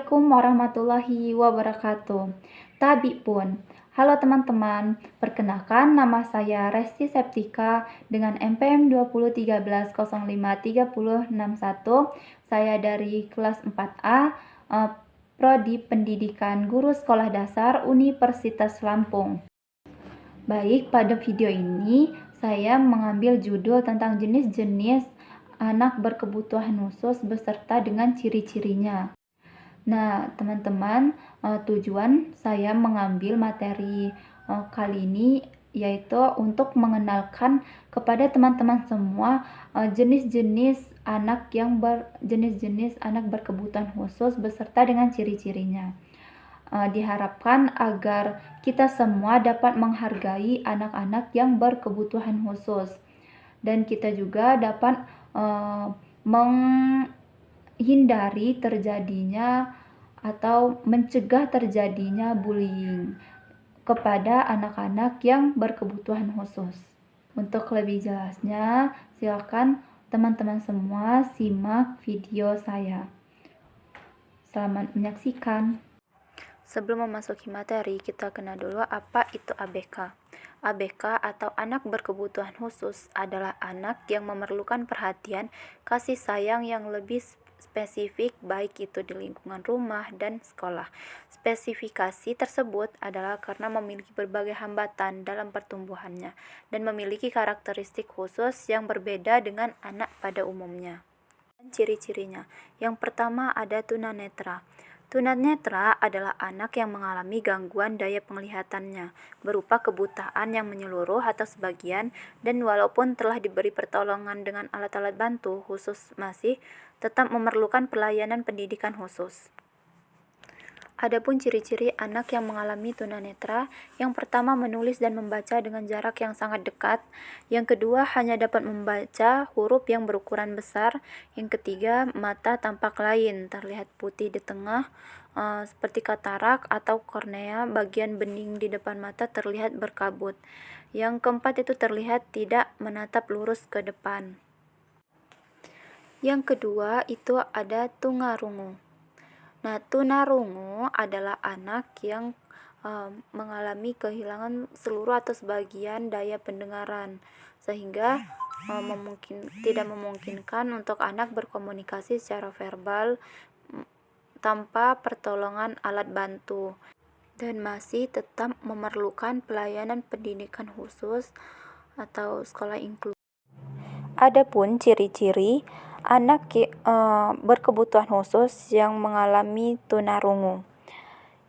Assalamualaikum warahmatullahi wabarakatuh. Tabi pun. Halo teman-teman, perkenalkan nama saya Resti Septika dengan NPM 2013053061. Saya dari kelas 4A, Prodi Pendidikan Guru Sekolah Dasar Universitas Lampung. Baik, pada video ini saya mengambil judul tentang jenis-jenis anak berkebutuhan khusus beserta dengan ciri-cirinya. Nah, teman-teman, tujuan saya mengambil materi kali ini yaitu untuk mengenalkan kepada teman-teman semua jenis-jenis anak berkebutuhan khusus beserta dengan ciri-cirinya. Diharapkan agar kita semua dapat menghargai anak-anak yang berkebutuhan khusus dan kita juga dapat menghindari terjadinya atau mencegah terjadinya bullying kepada anak-anak yang berkebutuhan khusus. Untuk lebih jelasnya, silakan teman-teman semua simak video saya. Selamat menyaksikan. Sebelum memasuki materi, kita kenal dulu apa itu ABK. ABK atau anak berkebutuhan khusus adalah anak yang memerlukan perhatian kasih sayang yang lebih spesifik baik itu di lingkungan rumah dan sekolah. Spesifikasi tersebut adalah karena memiliki berbagai hambatan dalam pertumbuhannya dan memiliki karakteristik khusus yang berbeda dengan anak pada umumnya. Ciri-cirinya. Yang pertama ada tunanetra. Tunanetra adalah anak yang mengalami gangguan daya penglihatannya, berupa kebutaan yang menyeluruh atau sebagian, dan walaupun telah diberi pertolongan dengan alat-alat bantu khusus masih tetap memerlukan pelayanan pendidikan khusus. Adapun ciri-ciri anak yang mengalami tunanetra, yang pertama menulis dan membaca dengan jarak yang sangat dekat, yang kedua hanya dapat membaca huruf yang berukuran besar, yang ketiga mata tampak lain, terlihat putih di tengah, seperti katarak atau kornea, bagian bening di depan mata terlihat berkabut. Yang keempat itu terlihat tidak menatap lurus ke depan. Yang kedua itu ada tunarungu. Nah, tunarungu adalah anak yang mengalami kehilangan seluruh atau sebagian daya pendengaran, sehingga tidak memungkinkan untuk anak berkomunikasi secara verbal tanpa pertolongan alat bantu dan masih tetap memerlukan pelayanan pendidikan khusus atau sekolah inklusif. Adapun ciri-ciri anak berkebutuhan khusus yang mengalami tunarungu.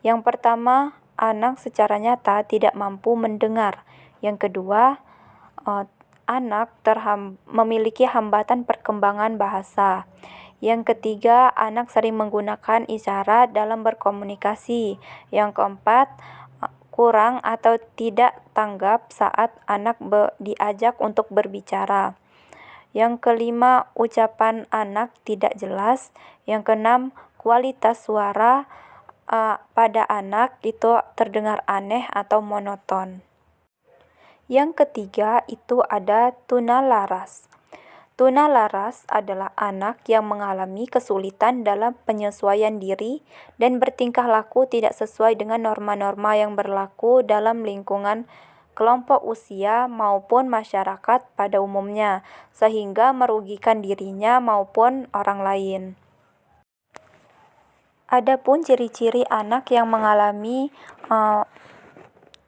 Yang pertama, anak secara nyata tidak mampu mendengar. Yang kedua, anak memiliki hambatan perkembangan bahasa. Yang ketiga, anak sering menggunakan isyarat dalam berkomunikasi. Yang keempat, kurang atau tidak tanggap saat anak diajak untuk berbicara. Yang kelima, ucapan anak tidak jelas. Yang keenam, kualitas suara pada anak itu terdengar aneh atau monoton. Yang ketiga itu ada tunalaras. Tunalaras adalah anak yang mengalami kesulitan dalam penyesuaian diri dan bertingkah laku tidak sesuai dengan norma-norma yang berlaku dalam lingkungan kelompok usia maupun masyarakat pada umumnya, sehingga merugikan dirinya maupun orang lain. Adapun ciri-ciri anak yang mengalami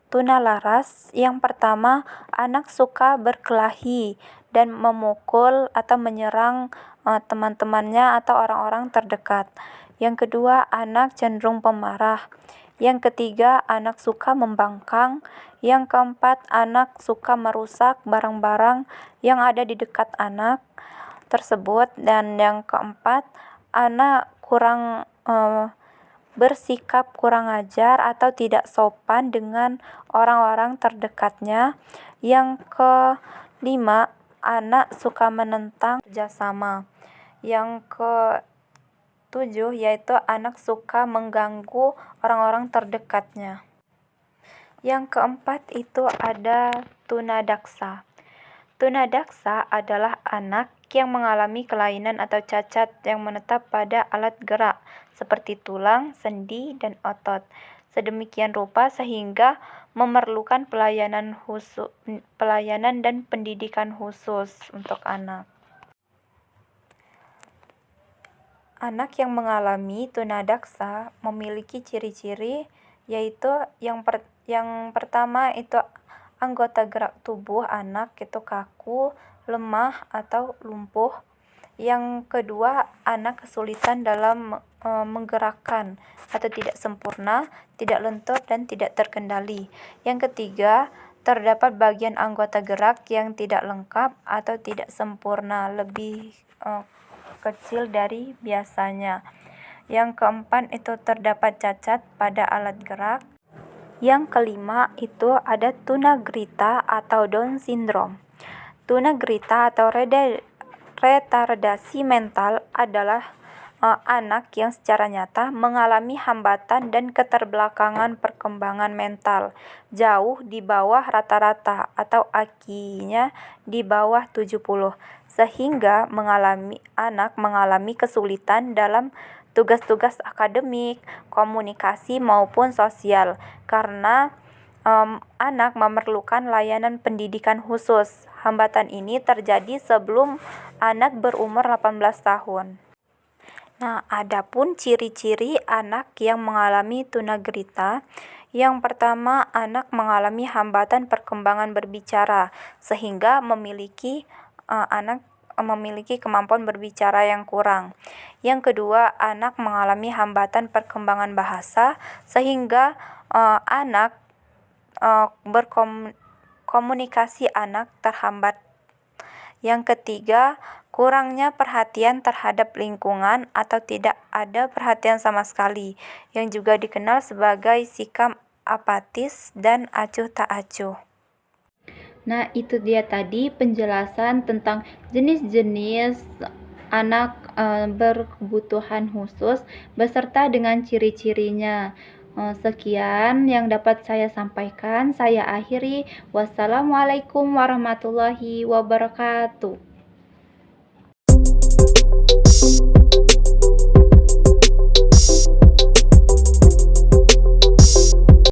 tunalaras, yang pertama, anak suka berkelahi dan memukul atau menyerang teman-temannya atau orang-orang terdekat. Yang kedua, anak cenderung pemarah. Yang ketiga, anak suka membangkang. Yang keempat, anak suka merusak barang-barang yang ada di dekat anak tersebut. Dan yang keempat, anak kurang bersikap kurang ajar atau tidak sopan dengan orang-orang terdekatnya. Yang kelima, anak suka menentang kerjasama. Yang ketujuh yaitu anak suka mengganggu orang-orang terdekatnya. Yang keempat itu ada tunadaksa. Tunadaksa adalah anak yang mengalami kelainan atau cacat yang menetap pada alat gerak, seperti tulang, sendi, dan otot, sedemikian rupa sehingga memerlukan pelayanan dan pendidikan khusus untuk anak. Anak yang mengalami tunadaksa memiliki ciri-ciri, yaitu yang pertama itu anggota gerak tubuh anak itu kaku, lemah atau lumpuh. Yang kedua, anak kesulitan dalam menggerakkan atau tidak sempurna, tidak lentur dan tidak terkendali. Yang ketiga, terdapat bagian anggota gerak yang tidak lengkap atau tidak sempurna, lebih kecil dari biasanya. Yang keempat itu terdapat cacat pada alat gerak. Yang kelima itu ada tunagrita atau Down syndrome. Tunagrita atau retardasi mental adalah anak yang secara nyata mengalami hambatan dan keterbelakangan perkembangan mental jauh di bawah rata-rata atau IQ-nya di bawah 70, sehingga anak mengalami kesulitan dalam tugas-tugas akademik, komunikasi maupun sosial karena anak memerlukan layanan pendidikan khusus. Hambatan ini terjadi sebelum anak berumur 18 tahun. Nah, adapun ciri-ciri anak yang mengalami tunagrita. Yang pertama, anak mengalami hambatan perkembangan berbicara sehingga anak memiliki kemampuan berbicara yang kurang. Yang kedua, anak mengalami hambatan perkembangan bahasa sehingga anak komunikasi anak terhambat. Yang ketiga, kurangnya perhatian terhadap lingkungan atau tidak ada perhatian sama sekali, yang juga dikenal sebagai sikap apatis dan acuh tak acuh. Nah, itu dia tadi penjelasan tentang jenis-jenis anak berkebutuhan khusus beserta dengan ciri-cirinya. Sekian yang dapat saya sampaikan. Saya akhiri. Wassalamualaikum warahmatullahi wabarakatuh.